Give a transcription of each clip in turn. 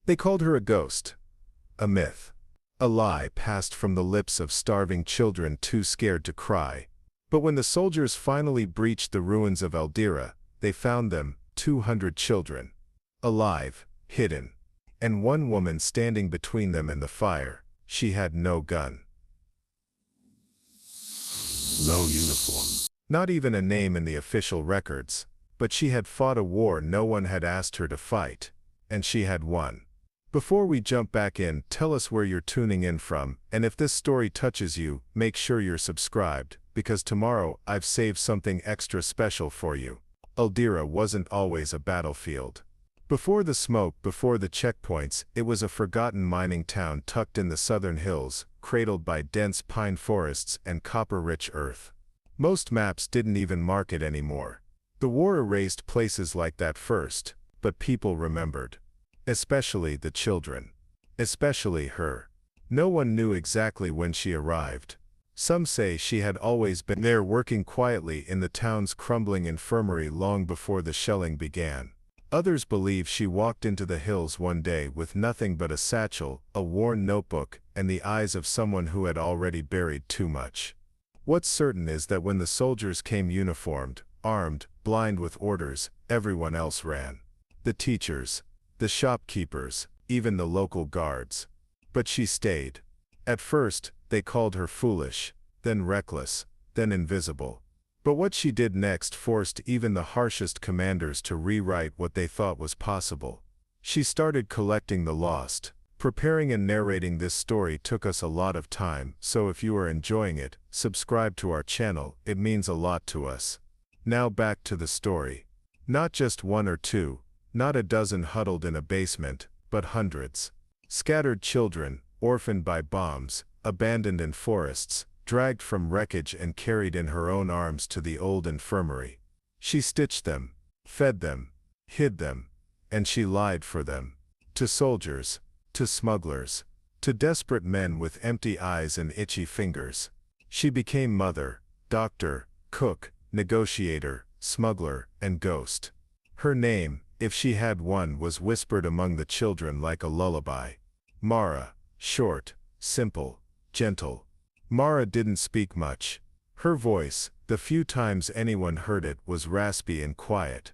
They called her a ghost, a myth, a lie passed from the lips of starving children too scared to cry. But when the soldiers finally breached the ruins of Eldira, they found them, 200 children, alive, hidden, and one woman standing between them and the fire. She had no gun. No uniform. Not even a name in the official records, but she had fought a war no one had asked her to fight, and she had won. Before we jump back in, tell us where you're tuning in from, and if this story touches you, make sure you're subscribed, because tomorrow I've saved something extra special for you. Eldira wasn't always a battlefield. Before the smoke, before the checkpoints, it was a forgotten mining town tucked in the southern hills, cradled by dense pine forests and copper-rich earth. Most maps didn't even mark it anymore. The war erased places like that first, but people remembered. Especially the children. Especially her. No one knew exactly when she arrived. Some say she had always been there working quietly in the town's crumbling infirmary long before the shelling began. Others believe she walked into the hills one day with nothing but a satchel, a worn notebook, and the eyes of someone who had already buried too much. What's certain is that when the soldiers came uniformed, armed, blind with orders, everyone else ran. The teachers, the shopkeepers, even the local guards. But she stayed. At first, they called her foolish, then reckless, then invisible. But what she did next forced even the harshest commanders to rewrite what they thought was possible. She started collecting the lost. Preparing and narrating this story took us a lot of time, so if you are enjoying it, subscribe to our channel, it means a lot to us. Now back to the story. Not just one or two, not a dozen huddled in a basement, but hundreds. Scattered children, orphaned by bombs, abandoned in forests, dragged from wreckage and carried in her own arms to the old infirmary. She stitched them, fed them, hid them, and she lied for them. To soldiers, to smugglers, to desperate men with empty eyes and itchy fingers. She became mother, doctor, cook, negotiator, smuggler, and ghost. Her name, if she had one, was whispered among the children like a lullaby. Mara, short, simple, gentle. Mara didn't speak much. Her voice, the few times anyone heard it, was raspy and quiet.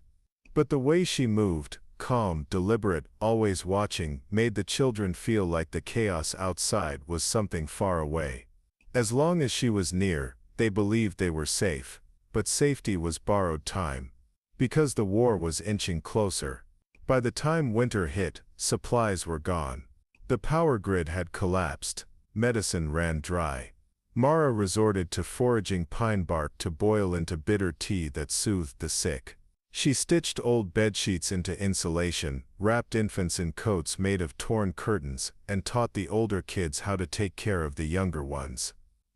But the way she moved, calm, deliberate, always watching, made the children feel like the chaos outside was something far away. As long as she was near, they believed they were safe, but safety was borrowed time. Because the war was inching closer. By the time winter hit, supplies were gone. The power grid had collapsed. Medicine ran dry. Mara resorted to foraging pine bark to boil into bitter tea that soothed the sick. She stitched old bedsheets into insulation, wrapped infants in coats made of torn curtains, and taught the older kids how to take care of the younger ones.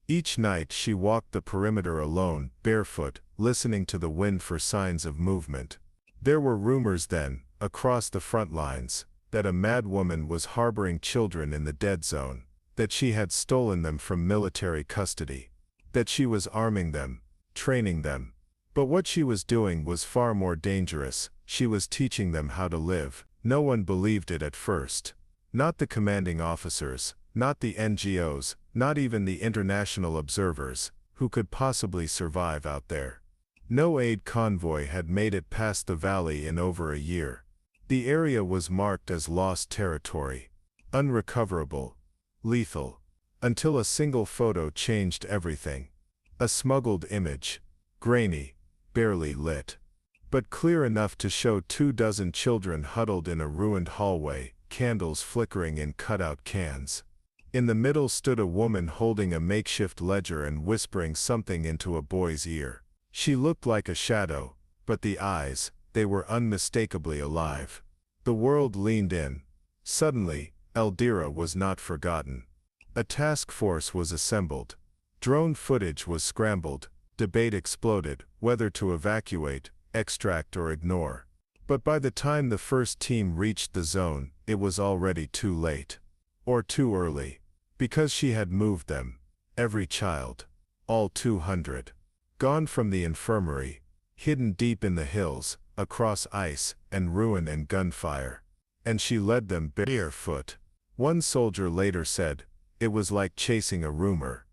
Each night she walked the perimeter alone, barefoot, listening to the wind for signs of movement. There were rumors then, across the front lines, that a mad woman was harboring children in the dead zone, that she had stolen them from military custody, that she was arming them, training them. But what she was doing was far more dangerous. She was teaching them how to live. No one believed it at first. Not the commanding officers, not the NGOs, not even the international observers, who could possibly survive out there. No aid convoy had made it past the valley in over a year. The area was marked as lost territory, unrecoverable, lethal, until a single photo changed everything. A smuggled image, grainy, barely lit, but clear enough to show 24 children huddled in a ruined hallway, candles flickering in cutout cans. In the middle stood a woman holding a makeshift ledger and whispering something into a boy's ear. She looked like a shadow, but the eyes, they were unmistakably alive. The world leaned in. Suddenly, Eldira was not forgotten. A task force was assembled. Drone footage was scrambled. Debate exploded, whether to evacuate, extract or ignore. But by the time the first team reached the zone, it was already too late. Or too early. Because she had moved them. Every child. All 200. Gone from the infirmary. Hidden deep in the hills, across ice, and ruin and gunfire. and she led them barefoot. One soldier later said, "It was like chasing a rumor.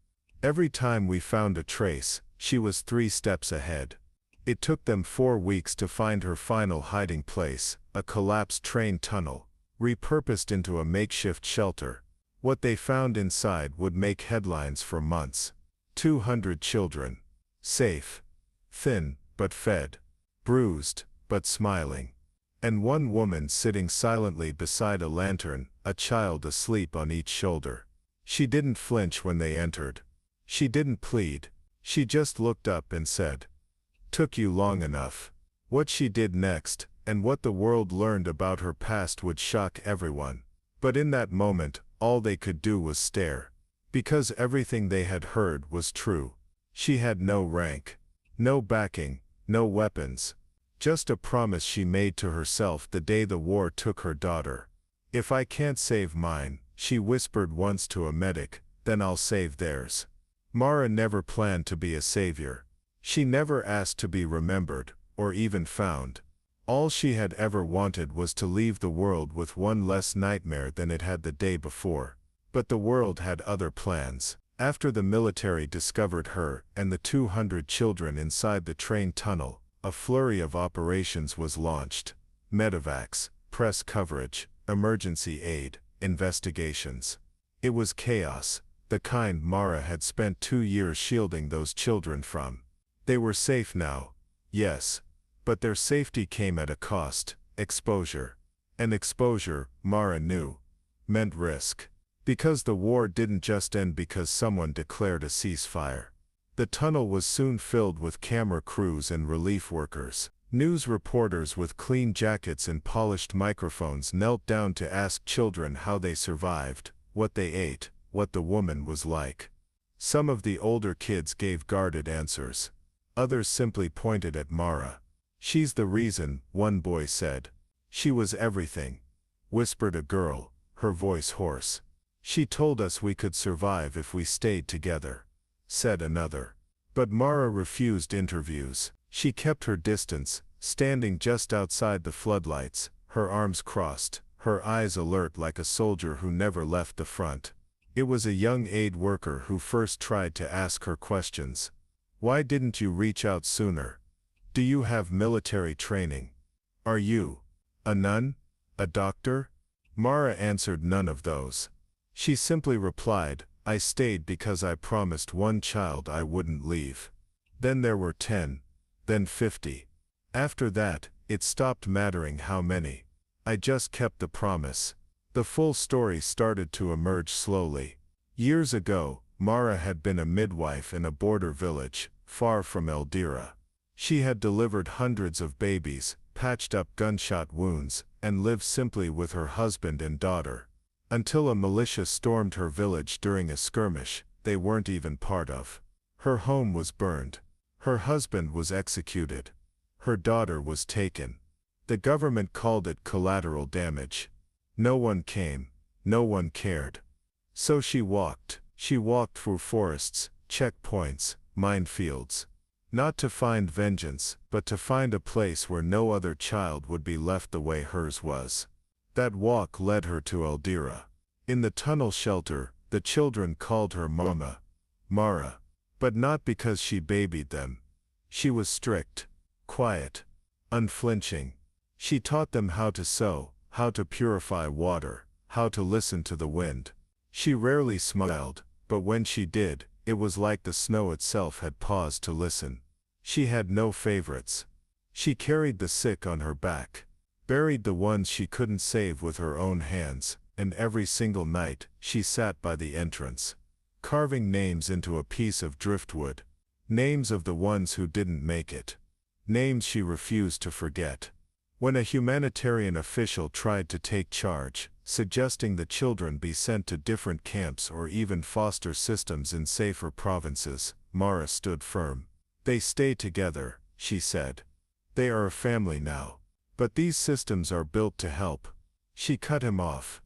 Every time we found a trace, she was 3 steps ahead." It took them 4 weeks to find her final hiding place, a collapsed train tunnel, repurposed into a makeshift shelter. What they found inside would make headlines for months. 200 children. Safe. Thin, but fed. Bruised, but smiling. And one woman sitting silently beside a lantern, a child asleep on each shoulder. She didn't flinch when they entered. She didn't plead. She just looked up and said, "Took you long enough." What she did next, and what the world learned about her past would shock everyone. But in that moment, all they could do was stare. Because everything they had heard was true. She had no rank, no backing, no weapons. Just a promise she made to herself the day the war took her daughter. "If I can't save mine," she whispered once to a medic, "then I'll save theirs." Mara never planned to be a savior. She never asked to be remembered, or even found. All she had ever wanted was to leave the world with one less nightmare than it had the day before. But the world had other plans. After the military discovered her and the 200 children inside the train tunnel, a flurry of operations was launched. Medevacs, press coverage, emergency aid, investigations. It was chaos, the kind Mara had spent 2 years shielding those children from. They were safe now, yes, but their safety came at a cost: exposure. And exposure, Mara knew, meant risk. Because the war didn't just end because someone declared a ceasefire. The tunnel was soon filled with camera crews and relief workers. News reporters with clean jackets and polished microphones knelt down to ask children how they survived, what they ate, what the woman was like. Some of the older kids gave guarded answers. Others simply pointed at Mara. "She's the reason," one boy said. "She was everything," whispered a girl, her voice hoarse. "She told us we could survive if we stayed together," said another. But Mara refused interviews. She kept her distance, standing just outside the floodlights, her arms crossed, her eyes alert like a soldier who never left the front. It was a young aid worker who first tried to ask her questions. "Why didn't you reach out sooner? Do you have military training? Are you a nun? A doctor?" Mara answered none of those. She simply replied, "I stayed because I promised one child I wouldn't leave." Then there were 10, then 50. After that, it stopped mattering how many. "I just kept the promise." The full story started to emerge slowly. Years ago, Mara had been a midwife in a border village, far from Eldira. She had delivered hundreds of babies, patched up gunshot wounds, and lived simply with her husband and daughter. Until a militia stormed her village during a skirmish they weren't even part of. Her home was burned. Her husband was executed. Her daughter was taken. The government called it collateral damage. No one came. No one cared. So she walked through forests, checkpoints, minefields. Not to find vengeance, but to find a place where no other child would be left the way hers was. That walk led her to Eldira. In the tunnel shelter, the children called her Mama, Mara. But not because she babied them. She was strict, quiet, unflinching. She taught them how to sew, how to purify water, how to listen to the wind. She rarely smiled, but when she did, it was like the snow itself had paused to listen. She had no favorites. She carried the sick on her back, buried the ones she couldn't save with her own hands, and every single night, she sat by the entrance, carving names into a piece of driftwood. Names of the ones who didn't make it. Names she refused to forget. When a humanitarian official tried to take charge, suggesting the children be sent to different camps or even foster systems in safer provinces, Mara stood firm. "They stay together," she said. "They are a family now. But these systems are built to help." She cut him off.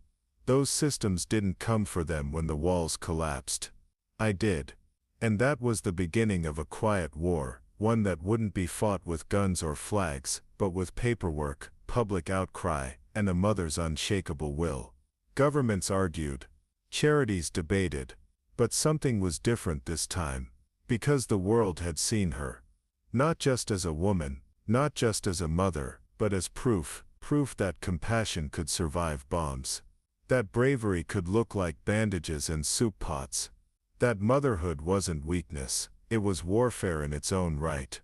"Those systems didn't come for them when the walls collapsed. I did. And that was the beginning of a quiet war, one that wouldn't be fought with guns or flags, but with paperwork, public outcry, and a mother's unshakable will. Governments argued. Charities debated. But something was different this time. Because the world had seen her. Not just as a woman, not just as a mother, but as proof that compassion could survive bombs. That bravery could look like bandages and soup pots. That motherhood wasn't weakness, it was warfare in its own right.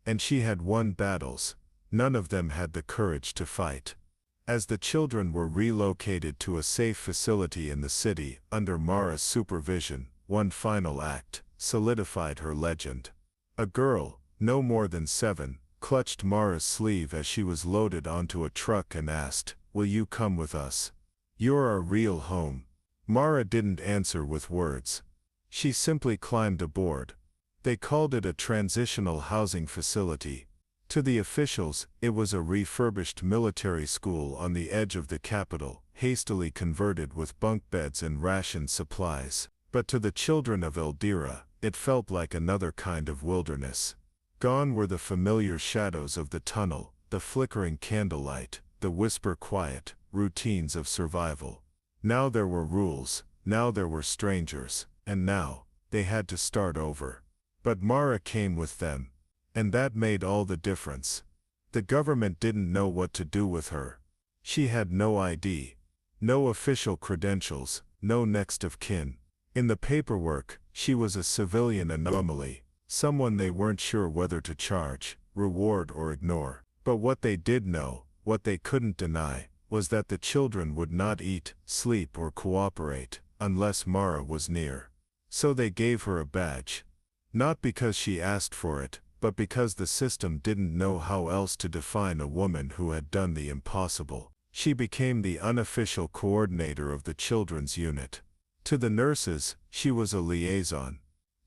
And she had won battles. None of them had the courage to fight. As the children were relocated to a safe facility in the city, under Mara's supervision, one final act solidified her legend. A girl, no more than 7, clutched Mara's sleeve as she was loaded onto a truck and asked, "Will you come with us? You're our real home." Mara didn't answer with words. She simply climbed aboard. They called it a transitional housing facility. To the officials, it was a refurbished military school on the edge of the capital, hastily converted with bunk beds and rationed supplies. But to the children of Eldira, it felt like another kind of wilderness. Gone were the familiar shadows of the tunnel, the flickering candlelight, the whisper quiet routines of survival. Now there were rules, now there were strangers, and now they had to start over. But Mara came with them. And that made all the difference. The government didn't know what to do with her. She had no ID, no official credentials, no next of kin. In the paperwork, she was a civilian anomaly, someone they weren't sure whether to charge, reward or ignore. But what they did know, what they couldn't deny, was that the children would not eat, sleep or cooperate, unless Mara was near. So they gave her a badge. Not because she asked for it, but because the system didn't know how else to define a woman who had done the impossible. She became the unofficial coordinator of the children's unit. To the nurses, she was a liaison.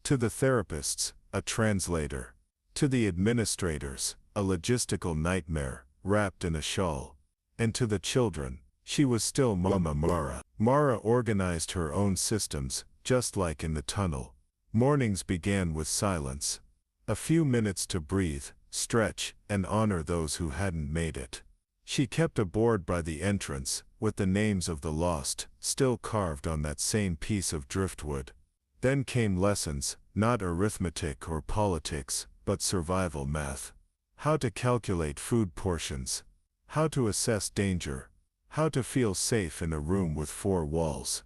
To the therapists, a translator. To the administrators, a logistical nightmare, wrapped in a shawl. And to the children, she was still Mama Mara. Mara organized her own systems, just like in the tunnel. Mornings began with silence. A few minutes to breathe, stretch, and honor those who hadn't made it. She kept a board by the entrance, with the names of the lost, still carved on that same piece of driftwood. Then came lessons, not arithmetic or politics, but survival math. How to calculate food portions. How to assess danger. How to feel safe in a room with 4 walls.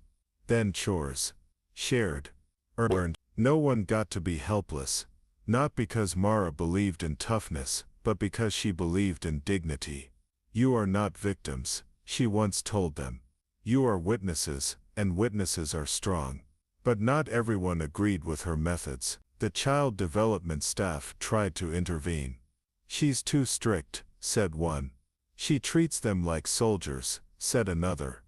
Then chores. Shared. Earned. No one got to be helpless. Not because Mara believed in toughness, but because she believed in dignity. You are not victims, she once told them. You are witnesses, and witnesses are strong. But not everyone agreed with her methods. The child development staff tried to intervene. She's too strict, said one. She treats them like soldiers, said another.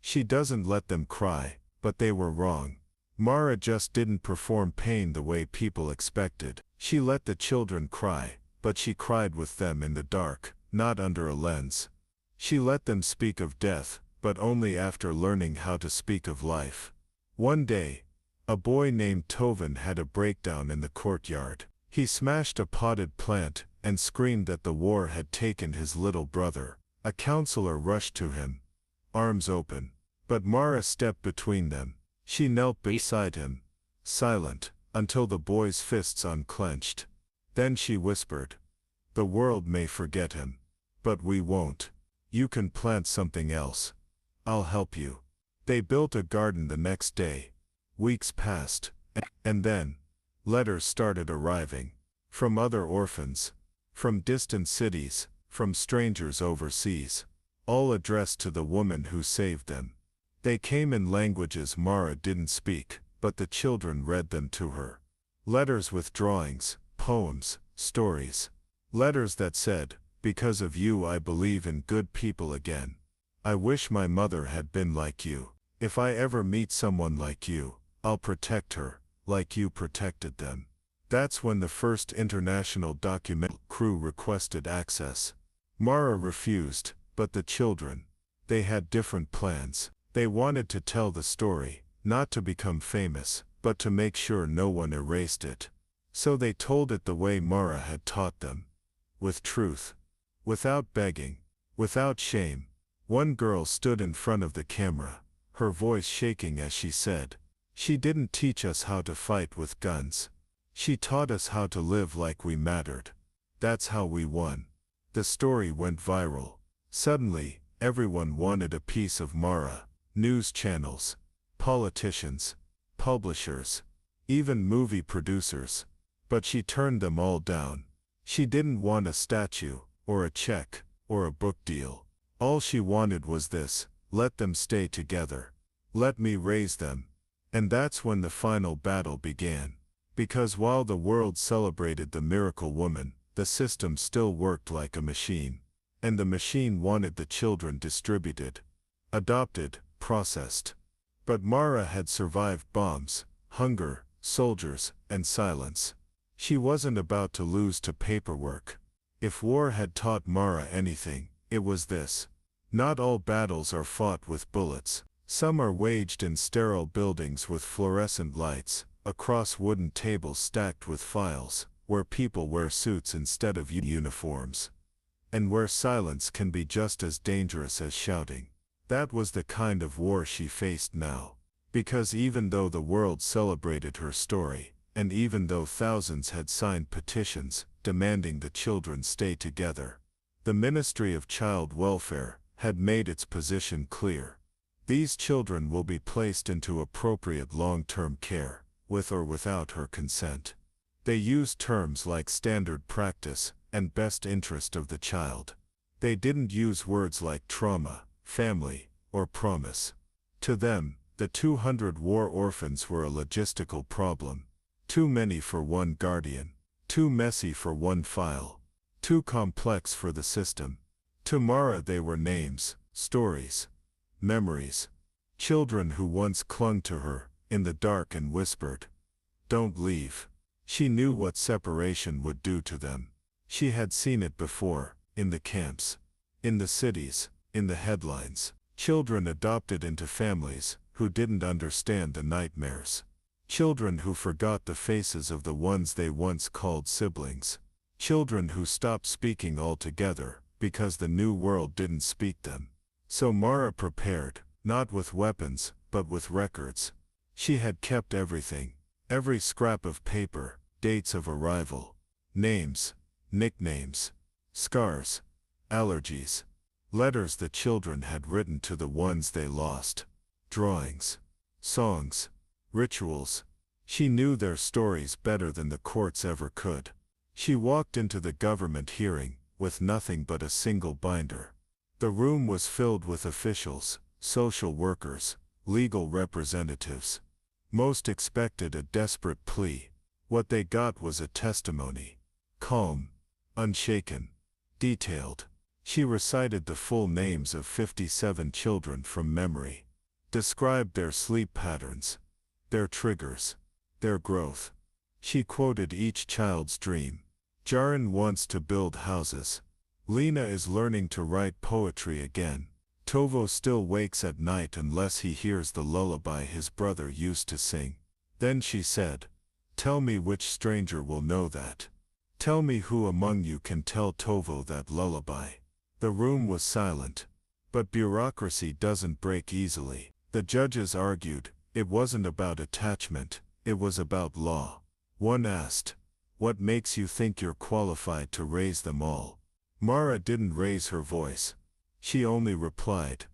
She doesn't let them cry, but they were wrong. Mara just didn't perform pain the way people expected. She let the children cry, but she cried with them in the dark, not under a lens. She let them speak of death, but only after learning how to speak of life. One day, a boy named Tovin had a breakdown in the courtyard. He smashed a potted plant and screamed that the war had taken his little brother. A counselor rushed to him, arms open. But Mara stepped between them. She knelt beside him, silent, until the boy's fists unclenched. Then she whispered, "The world may forget him. But we won't. You can plant something else. I'll help you." They built a garden the next day. Weeks passed, and then, letters started arriving. From other orphans. From distant cities. From strangers overseas. All addressed to the woman who saved them. They came in languages Mara didn't speak, but the children read them to her. Letters with drawings, poems, stories. Letters that said, "Because of you I believe in good people again. I wish my mother had been like you. If I ever meet someone like you, I'll protect her, like you protected them." That's when the first international document crew requested access. Mara refused, but the children, they had different plans. They wanted to tell the story, not to become famous, but to make sure no one erased it. So they told it the way Mara had taught them. With truth. Without begging. Without shame. One girl stood in front of the camera, her voice shaking as she said, "She didn't teach us how to fight with guns. She taught us how to live like we mattered. That's how we won." The story went viral. Suddenly, everyone wanted a piece of Mara. News channels, politicians, publishers, even movie producers. But she turned them all down. She didn't want a statue, or a check, or a book deal. All she wanted was this: let them stay together. Let me raise them. And that's when the final battle began. Because while the world celebrated the miracle woman, the system still worked like a machine. And the machine wanted the children distributed, adopted, processed. But Mara had survived bombs, hunger, soldiers, and silence. She wasn't about to lose to paperwork. If war had taught Mara anything, it was this: not all battles are fought with bullets. Some are waged in sterile buildings with fluorescent lights, across wooden tables stacked with files, where people wear suits instead of uniforms. And where silence can be just as dangerous as shouting. That was the kind of war she faced now. Because even though the world celebrated her story, and even though thousands had signed petitions demanding the children stay together, the Ministry of Child Welfare had made its position clear. These children will be placed into appropriate long-term care, with or without her consent. They used terms like standard practice and best interest of the child. They didn't use words like trauma, family, or promise. To them, the 200 war orphans were a logistical problem. Too many for one guardian. Too messy for one file. Too complex for the system. To Mara they were names, stories, memories. Children who once clung to her, in the dark, and whispered, "Don't leave." She knew what separation would do to them. She had seen it before, in the camps, in the cities, in the headlines. Children adopted into families who didn't understand the nightmares. Children who forgot the faces of the ones they once called siblings. Children who stopped speaking altogether because the new world didn't speak them. So Mara prepared, not with weapons, but with records. She had kept everything. Every scrap of paper, dates of arrival, names, nicknames, scars, allergies, letters the children had written to the ones they lost, drawings, songs, rituals. She knew their stories better than the courts ever could. She walked into the government hearing with nothing but a single binder. The room was filled with officials, social workers, legal representatives. Most expected a desperate plea. What they got was a testimony. Calm, unshaken, detailed. She recited the full names of 57 children from memory. Described their sleep patterns, their triggers, their growth. She quoted each child's dream. Jaren wants to build houses. Lena is learning to write poetry again. Tovo still wakes at night unless he hears the lullaby his brother used to sing. Then she said, "Tell me which stranger will know that. Tell me who among you can tell Tovo that lullaby." The room was silent. But bureaucracy doesn't break easily. The judges argued, it wasn't about attachment, it was about law. One asked, "What makes you think you're qualified to raise them all?" Mara didn't raise her voice. She only replied,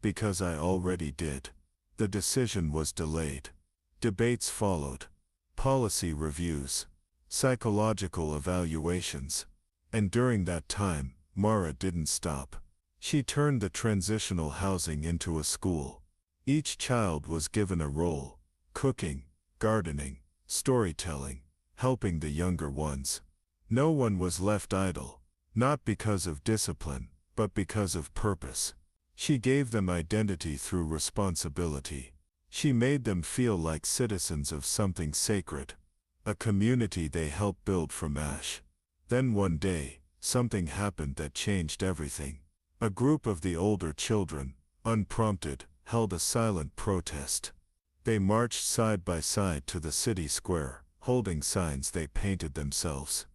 "Because I already did." The decision was delayed. Debates followed. Policy reviews. Psychological evaluations. And during that time, Mara didn't stop. She turned the transitional housing into a school. Each child was given a role: cooking, gardening, storytelling, helping the younger ones. No one was left idle, not because of discipline, but because of purpose. She gave them identity through responsibility. She made them feel like citizens of something sacred, a community they helped build from ash. Then one day, something happened that changed everything. A group of the older children, unprompted, held a silent protest. They marched side by side to the city square, holding signs they painted themselves.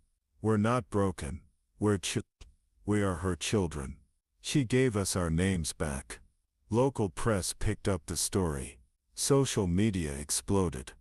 "We're not broken. We are her children." She gave us our names back. Local press picked up the story. Social media exploded.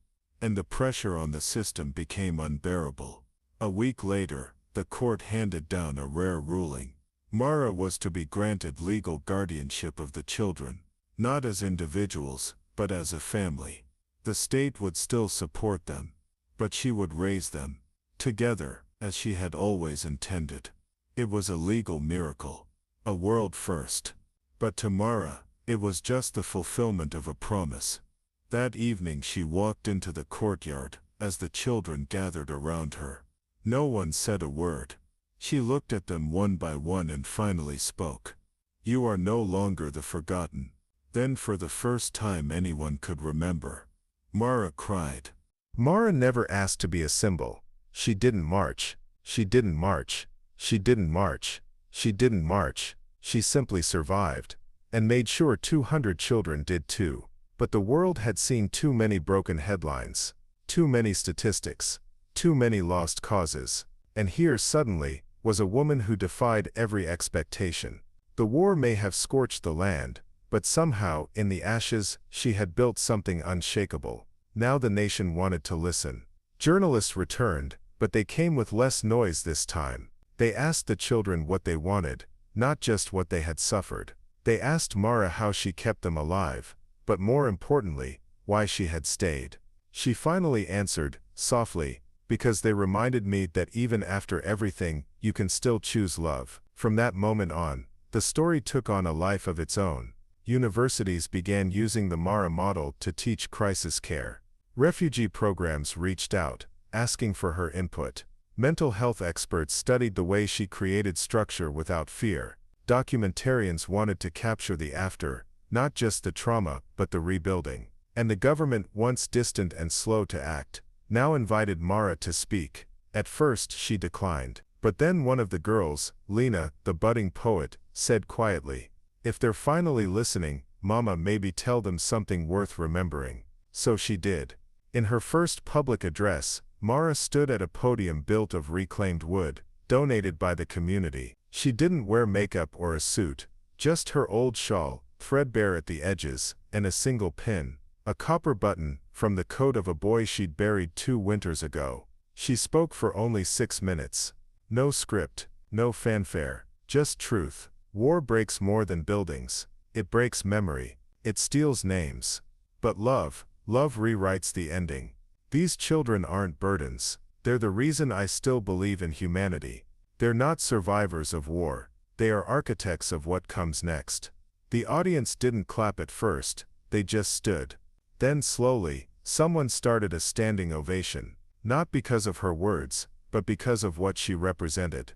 And the pressure on the system became unbearable. A week later, the court handed down a rare ruling. Mara was to be granted legal guardianship of the children, not as individuals, but as a family. The state would still support them, but she would raise them together, as she had always intended. It was a legal miracle, a world first. But to Mara, it was just the fulfillment of a promise. That evening she walked into the courtyard, as the children gathered around her. No one said a word. She looked at them one by one and finally spoke. "You are no longer the forgotten." Then for the first time anyone could remember, Mara cried. Mara never asked to be a symbol. She didn't march. She didn't march. She didn't march. She didn't march. She simply survived, and made sure 200 children did too. But the world had seen too many broken headlines, too many statistics, too many lost causes. And here suddenly was a woman who defied every expectation. The war may have scorched the land, but somehow in the ashes she had built something unshakable. Now the nation wanted to listen. Journalists returned, but they came with less noise this time. They asked the children what they wanted, not just what they had suffered. They asked Mara how she kept them alive, but more importantly, why she had stayed. She finally answered, softly, "Because they reminded me that even after everything, you can still choose love." From that moment on, the story took on a life of its own. Universities began using the Mara model to teach crisis care. Refugee programs reached out, asking for her input. Mental health experts studied the way she created structure without fear. Documentarians wanted to capture the after, not just the trauma, but the rebuilding. And the government, once distant and slow to act, now invited Mara to speak. At first she declined. But then one of the girls, Lena, the budding poet, said quietly, "If they're finally listening, Mama, maybe tell them something worth remembering." So she did. In her first public address, Mara stood at a podium built of reclaimed wood, donated by the community. She didn't wear makeup or a suit, just her old shawl, threadbare at the edges, and a single pin, a copper button, from the coat of a boy she'd buried 2 winters ago. She spoke for only 6 minutes. No script, no fanfare, just truth. War breaks more than buildings. It breaks memory. It steals names. But love rewrites the ending. These children aren't burdens. They're the reason I still believe in humanity. They're not survivors of war. They are architects of what comes next. The audience didn't clap at first. They just stood. Then slowly, someone started a standing ovation. Not because of her words, but because of what she represented.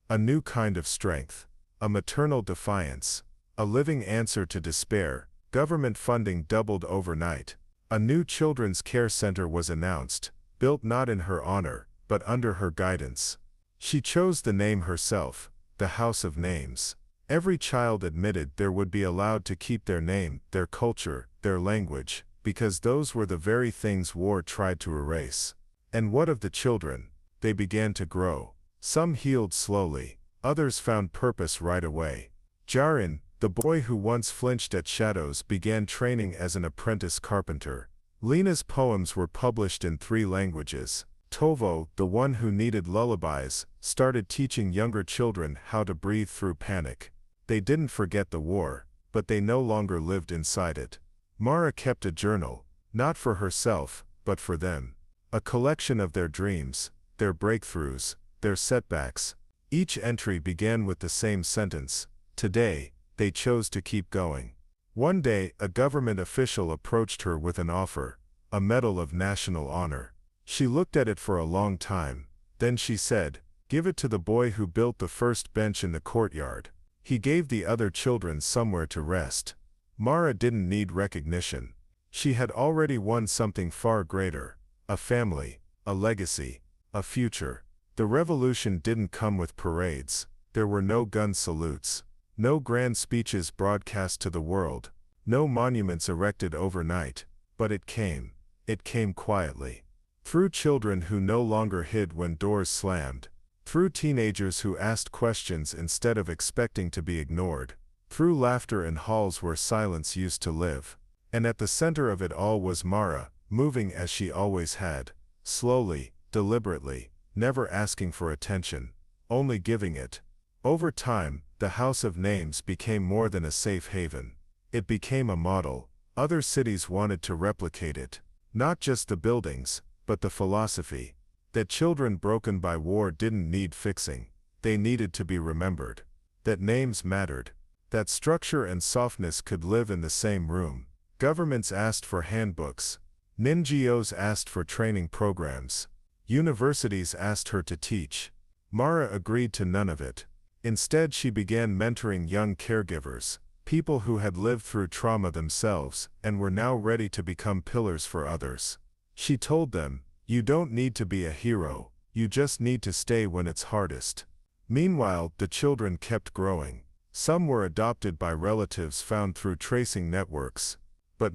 A new kind of strength. A maternal defiance. A living answer to despair. Government funding doubled overnight. A new children's care center was announced, built not in her honor, but under her guidance. She chose the name herself, the House of Names. Every child admitted there would be allowed to keep their name, their culture, their language, because those were the very things war tried to erase. And what of the children? They began to grow. Some healed slowly, others found purpose right away. Jarin, the boy who once flinched at shadows, began training as an apprentice carpenter. Lena's poems were published in 3 languages. Tovo, the one who needed lullabies, started teaching younger children how to breathe through panic. They didn't forget the war, but they no longer lived inside it. Mara kept a journal, not for herself, but for them. A collection of their dreams, their breakthroughs, their setbacks. Each entry began with the same sentence: today, they chose to keep going. One day, a government official approached her with an offer, a medal of national honor. She looked at it for a long time. Then she said, "Give it to the boy who built the first bench in the courtyard. He gave the other children somewhere to rest." Mara didn't need recognition. She had already won something far greater: a family, a legacy, a future. The revolution didn't come with parades. There were no gun salutes. No grand speeches broadcast to the world, no monuments erected overnight, but it came. It came quietly. Through children who no longer hid when doors slammed, through teenagers who asked questions instead of expecting to be ignored, through laughter in halls where silence used to live. And at the center of it all was Mara, moving as she always had, slowly, deliberately, never asking for attention, only giving it. Over time, the House of Names became more than a safe haven. It became a model. Other cities wanted to replicate it. Not just the buildings, but the philosophy. That children broken by war didn't need fixing. They needed to be remembered. That names mattered. That structure and softness could live in the same room. Governments asked for handbooks. NGOs asked for training programs. Universities asked her to teach. Mara agreed to none of it. Instead, she began mentoring young caregivers, people who had lived through trauma themselves and were now ready to become pillars for others. She told them, "You don't need to be a hero, you just need to stay when it's hardest." Meanwhile, the children kept growing. Some were adopted by relatives found through tracing networks. But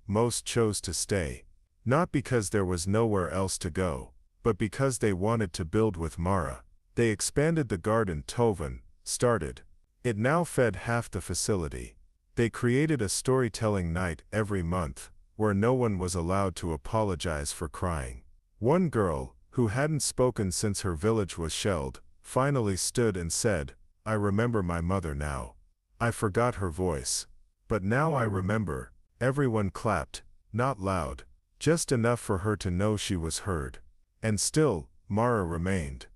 most chose to stay. Not because there was nowhere else to go, but because they wanted to build with Mara. They expanded the garden Tovan started. It now fed half the facility. They created a storytelling night every month, where no one was allowed to apologize for crying. One girl, who hadn't spoken since her village was shelled, finally stood and said, "I remember my mother now. I forgot her voice. But now I remember." Everyone clapped, not loud, just enough for her to know she was heard. And still, Mara remained.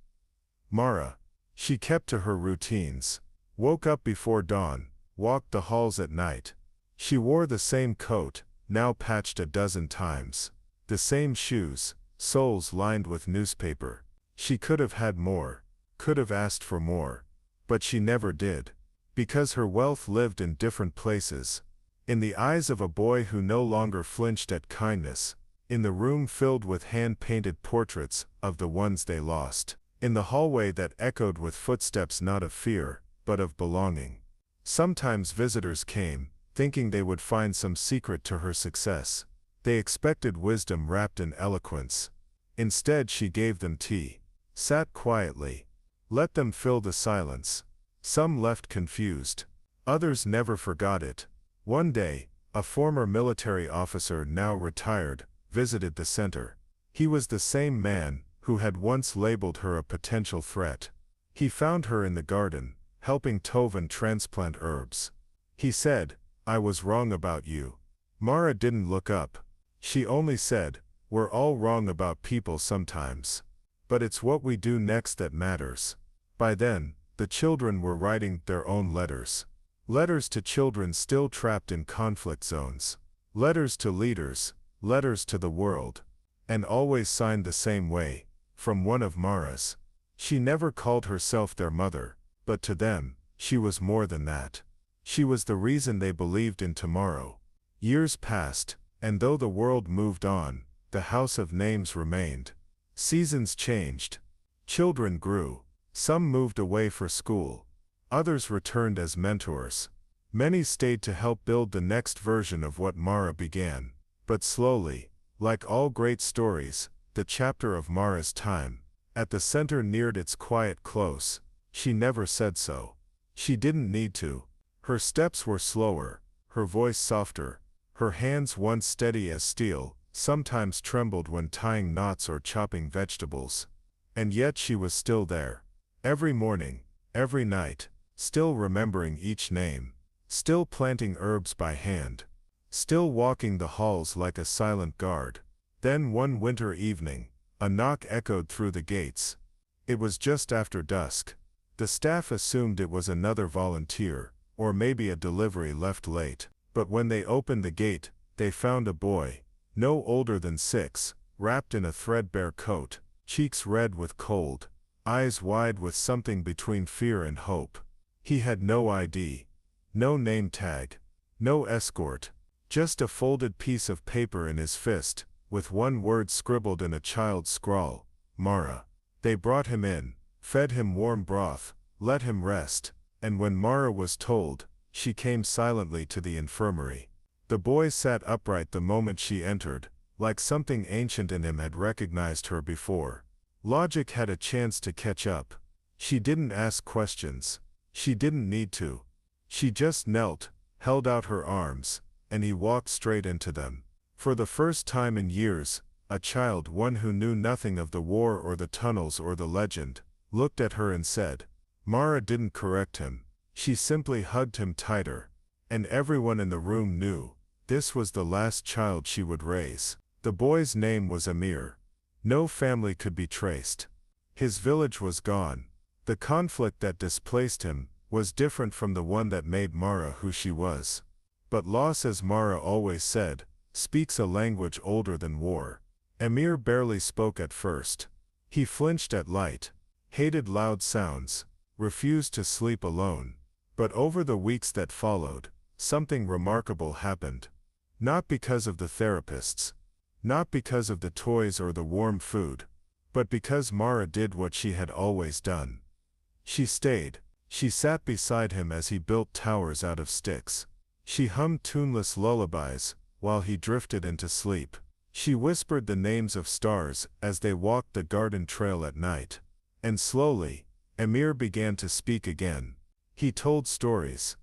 Mara. She kept to her routines. Woke up before dawn, walked the halls at night. She wore the same coat, now patched a dozen times. The same shoes, soles lined with newspaper. She could have had more, could have asked for more. But she never did. Because her wealth lived in different places. In the eyes of a boy who no longer flinched at kindness. In the room filled with hand-painted portraits of the ones they lost. In the hallway that echoed with footsteps not of fear, but of belonging. Sometimes visitors came, thinking they would find some secret to her success. They expected wisdom wrapped in eloquence. Instead, she gave them tea. Sat quietly. Let them fill the silence. Some left confused. Others never forgot it. One day, a former military officer, now retired, visited the center. He was the same man who had once labeled her a potential threat. He found her in the garden, helping Tovan transplant herbs. He said, "I was wrong about you." Mara didn't look up. She only said, "We're all wrong about people sometimes. But it's what we do next that matters." By then, the children were writing their own letters. Letters to children still trapped in conflict zones. Letters to leaders, letters to the world. And always signed the same way, from one of Mara's. She never called herself their mother, but to them, she was more than that. She was the reason they believed in tomorrow. Years passed, and though the world moved on, the House of Names remained. Seasons changed. Children grew. Some moved away for school. Others returned as mentors. Many stayed to help build the next version of what Mara began. But slowly, like all great stories, the chapter of Mara's time, at the center neared its quiet close. She never said so. She didn't need to. Her steps were slower, her voice softer, her hands once steady as steel, sometimes trembled when tying knots or chopping vegetables. And yet she was still there. Every morning, every night, still remembering each name, still planting herbs by hand, still walking the halls like a silent guard. Then one winter evening, a knock echoed through the gates. It was just after dusk. The staff assumed it was another volunteer, or maybe a delivery left late. But when they opened the gate, they found a boy, no older than 6, wrapped in a threadbare coat, cheeks red with cold, eyes wide with something between fear and hope. He had no ID, no name tag, no escort, just a folded piece of paper in his fist, with one word scribbled in a child's scrawl, Mara. They brought him in, fed him warm broth, let him rest, and when Mara was told, she came silently to the infirmary. The boy sat upright the moment she entered, like something ancient in him had recognized her before. Logic had a chance to catch up. She didn't ask questions. She didn't need to. She just knelt, held out her arms, and he walked straight into them. For the first time in years, a child, one who knew nothing of the war or the tunnels or the legend, looked at her and said. Mara didn't correct him. She simply hugged him tighter. And everyone in the room knew this was the last child she would raise. The boy's name was Amir. No family could be traced. His village was gone. The conflict that displaced him was different from the one that made Mara who she was. But loss, as Mara always said, speaks a language older than war. Amir barely spoke at first. He flinched at light, hated loud sounds, refused to sleep alone. But over the weeks that followed, something remarkable happened. Not because of the therapists, not because of the toys or the warm food, but because Mara did what she had always done. She stayed. She sat beside him as he built towers out of sticks. She hummed tuneless lullabies while he drifted into sleep. She whispered the names of stars as they walked the garden trail at night. And slowly, Amir began to speak again. He told stories.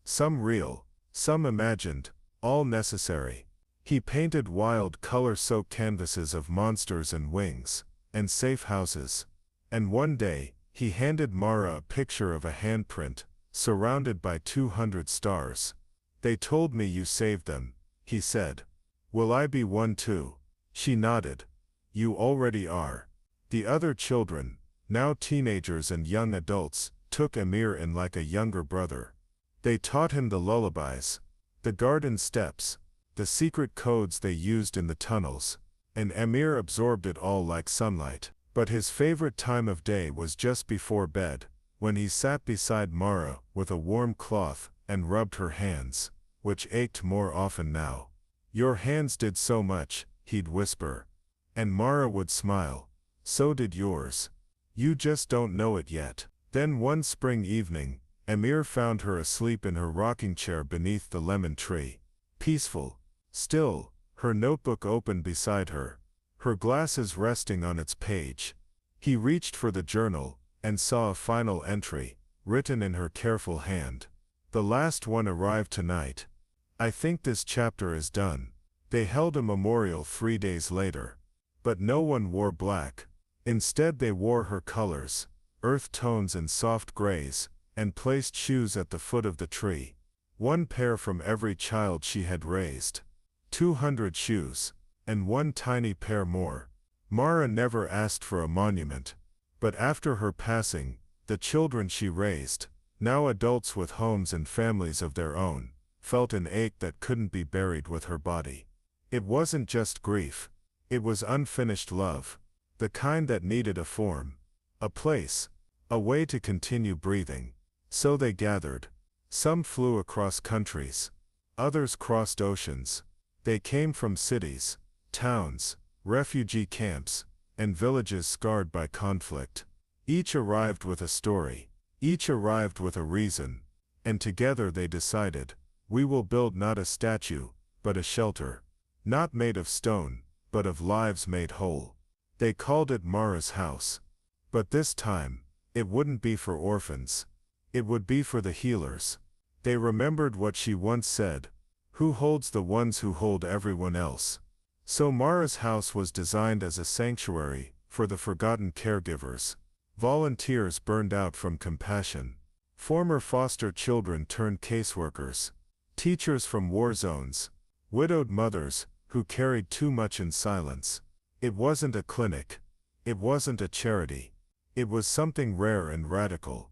Some real, some imagined, all necessary. He painted wild, color-soaked canvases of monsters and wings, and safe houses. And one day, he handed Mara a picture of a handprint, surrounded by 200 stars. They told me you saved them, he said. Will I be one too? She nodded. You already are. The other children, now teenagers and young adults, took Amir in like a younger brother. They taught him the lullabies, the garden steps, the secret codes they used in the tunnels, and Amir absorbed it all like sunlight. But his favorite time of day was just before bed, when he sat beside Mara with a warm cloth and rubbed her hands, which ached more often now. Your hands did so much, he'd whisper. And Mara would smile. So did yours. You just don't know it yet. Then one spring evening, Amir found her asleep in her rocking chair beneath the lemon tree. Peaceful, still, her notebook open beside her, her glasses resting on its page. He reached for the journal, and saw a final entry, written in her careful hand. The last one arrived tonight. I think this chapter is done. They held a memorial 3 days later. But no one wore black. Instead they wore her colors, earth tones and soft grays, and placed shoes at the foot of the tree. 1 pair from every child she had raised. 200 shoes. And 1 tiny pair more. Mara never asked for a monument. But after her passing, the children she raised, now adults with homes and families of their own, felt an ache that couldn't be buried with her body. It wasn't just grief. It was unfinished love. The kind that needed a form, a place, a way to continue breathing. So they gathered. Some flew across countries. Others crossed oceans. They came from cities, towns, refugee camps, and villages scarred by conflict. Each arrived with a story. Each arrived with a reason. And together they decided, we will build not a statue, but a shelter. Not made of stone, but of lives made whole. They called it Mara's house. But this time, it wouldn't be for orphans. It would be for the healers. They remembered what she once said, who holds the ones who hold everyone else. So Mara's house was designed as a sanctuary for the forgotten caregivers, volunteers burned out from compassion, former foster children turned caseworkers, teachers from war zones, widowed mothers who carried too much in silence. It wasn't a clinic. It wasn't a charity. It was something rare and radical.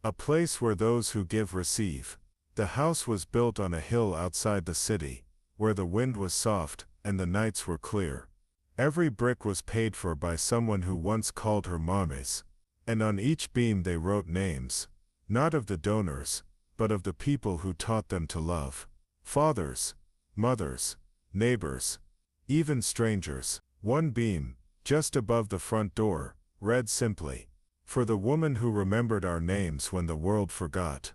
A place where those who give receive. The house was built on a hill outside the city, where the wind was soft and the nights were clear. Every brick was paid for by someone who once called her mommies. And on each beam they wrote names, not of the donors, but of the people who taught them to love. Fathers, mothers, neighbors, even strangers. One beam, just above the front door, read simply, "For the woman who remembered our names when the world forgot."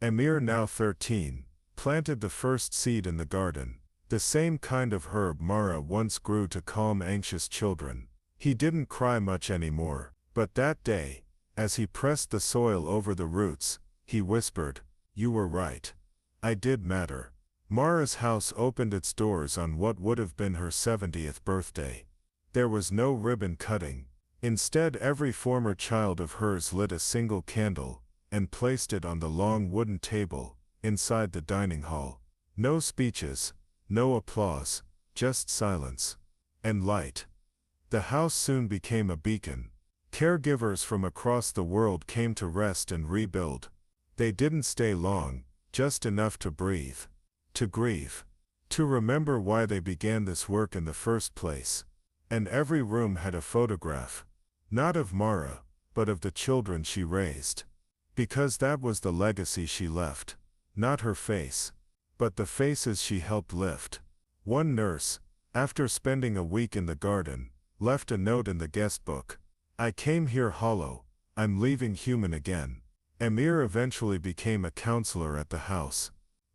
Amir, now 13, planted the first seed in the garden, the same kind of herb Mara once grew to calm anxious children. He didn't cry much anymore, but that day, as he pressed the soil over the roots, he whispered, "You were right. I did matter." Mara's house opened its doors on what would have been her 70th birthday. There was no ribbon cutting. Instead, every former child of hers lit a single candle and placed it on the long wooden table inside the dining hall. No speeches, no applause, just silence and light. The house soon became a beacon. Caregivers from across the world came to rest and rebuild. They didn't stay long, just enough to breathe, to grieve, to remember why they began this work in the first place. And every room had a photograph, not of Mara, but of the children she raised. Because that was the legacy she left. Not her face, but the faces she helped lift. One nurse, after spending a week in the garden, left a note in the guest book. "I came here hollow, I'm leaving human again." Amir eventually became a counselor at the house.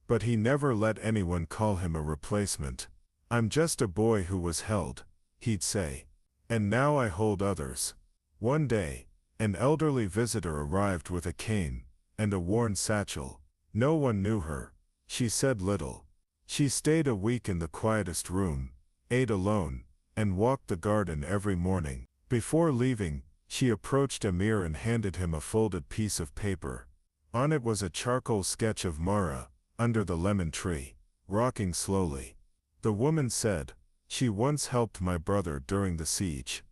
But he never let anyone call him a replacement. "I'm just a boy who was held," he'd say. "And now I hold others." One day, an elderly visitor arrived with a cane and a worn satchel. No one knew her. She said little. She stayed a week in the quietest room, ate alone, and walked the garden every morning. Before leaving, she approached Amir and handed him a folded piece of paper. On it was a charcoal sketch of Mara, under the lemon tree, rocking slowly. The woman said, "She once helped my brother during the siege.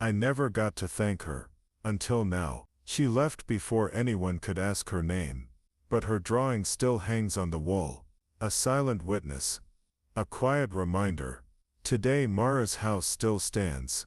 I never got to thank her, until now." She left before anyone could ask her name. But her drawing still hangs on the wall, a silent witness, a quiet reminder. Today Mara's house still stands.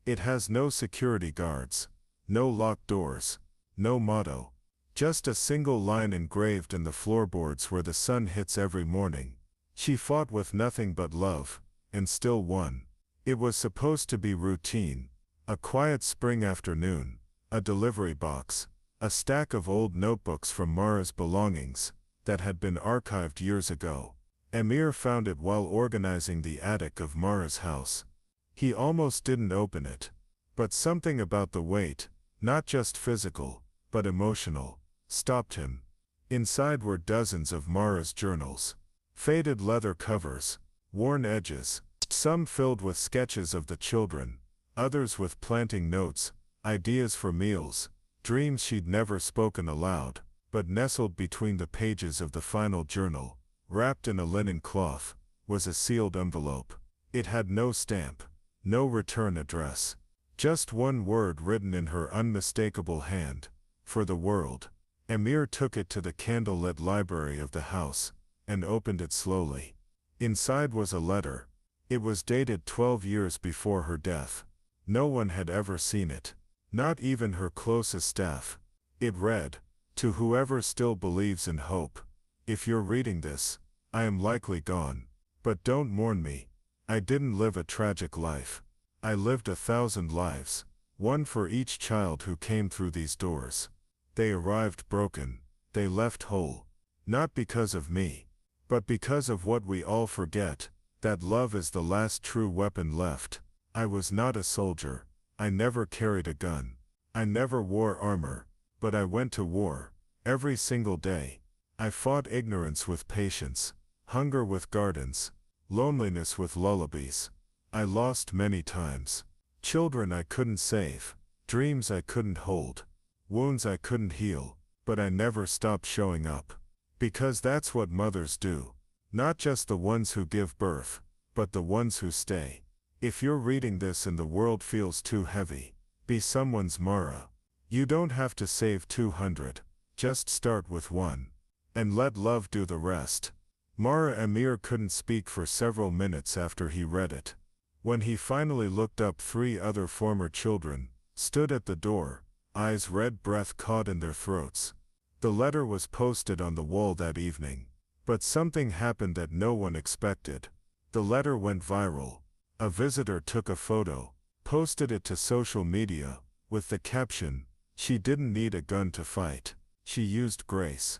It has no security guards, no locked doors, no motto. Just a single line engraved in the floorboards where the sun hits every morning. She fought with nothing but love, and still won. It was supposed to be routine. A quiet spring afternoon, a delivery box, a stack of old notebooks from Mara's belongings that had been archived years ago. Amir found it while organizing the attic of Mara's house. He almost didn't open it. But something about the weight, not just physical, but emotional, stopped him. Inside were dozens of Mara's journals. Faded leather covers, worn edges, some filled with sketches of the children, others with planting notes, ideas for meals, dreams she'd never spoken aloud. But nestled between the pages of the final journal, wrapped in a linen cloth, was a sealed envelope. It had no stamp, no return address. Just one word written in her unmistakable hand: "For the world." Amir took it to the candlelit library of the house, and opened it slowly. Inside was a letter. It was dated 12 years before her death. No one had ever seen it, not even her closest staff. It read, "To whoever still believes in hope, if you're reading this, I am likely gone. But don't mourn me. I didn't live a tragic life. I lived 1,000 lives, one for each child who came through these doors. They arrived broken, they left whole. Not because of me, but because of what we all forget, that love is the last true weapon left. I was not a soldier. I never carried a gun. I never wore armor. But I went to war, every single day. I fought ignorance with patience, hunger with gardens, loneliness with lullabies. I lost many times. Children I couldn't save, dreams I couldn't hold, wounds I couldn't heal, but I never stopped showing up. Because that's what mothers do. Not just the ones who give birth, but the ones who stay. If you're reading this and the world feels too heavy, be someone's Mara. You don't have to save 200, just start with one. And let love do the rest." Mara Amir couldn't speak for several minutes after he read it. When he finally looked up, 3 other former children stood at the door, eyes red, breath caught in their throats. The letter was posted on the wall that evening. But something happened that no one expected. The letter went viral. A visitor took a photo, posted it to social media, with the caption, "She didn't need a gun to fight. She used grace."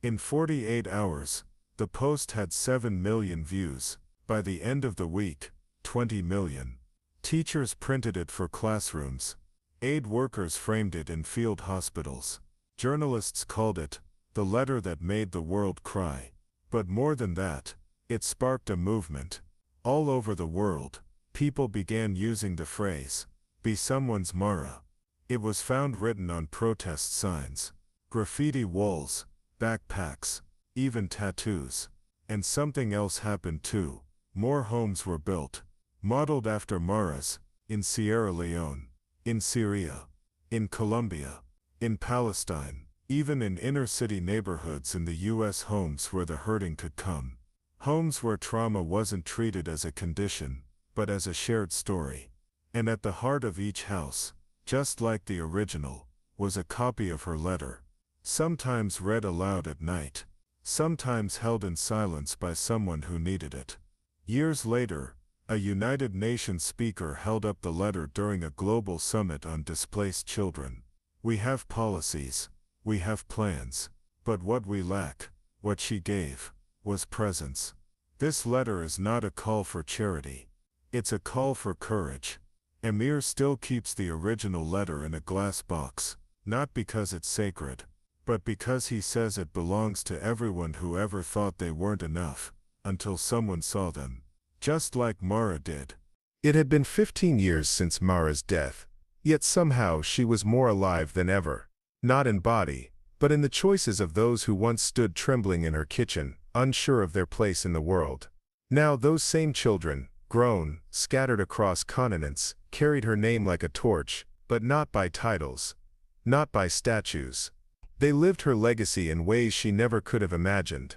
In 48 hours, the post had 7 million views. By the end of the week, 20 million. Teachers printed it for classrooms. Aid workers framed it in field hospitals. Journalists called it the letter that made the world cry. But more than that, it sparked a movement. All over the world, people began using the phrase, "Be someone's Mara." It was found written on protest signs, graffiti walls, backpacks, even tattoos. And something else happened too. More homes were built, modeled after Mara's, in Sierra Leone, in Syria, in Colombia, in Palestine, even in inner-city neighborhoods in the U.S. Homes where the hurting could come. Homes where trauma wasn't treated as a condition, but as a shared story. And at the heart of each house, just like the original, was a copy of her letter. Sometimes read aloud at night, sometimes held in silence by someone who needed it. Years later, a United Nations speaker held up the letter during a global summit on displaced children. We have policies, we have plans, but what we lack, what she gave, was presence. This letter is not a call for charity. It's a call for courage. Emir still keeps the original letter in a glass box, not because it's sacred, but because he says it belongs to everyone who ever thought they weren't enough, until someone saw them. Just like Mara did. It had been 15 years since Mara's death, yet somehow she was more alive than ever. Not in body, but in the choices of those who once stood trembling in her kitchen, unsure of their place in the world. Now those same children, grown, scattered across continents, carried her name like a torch, but not by titles, not by statues. They lived her legacy in ways she never could have imagined.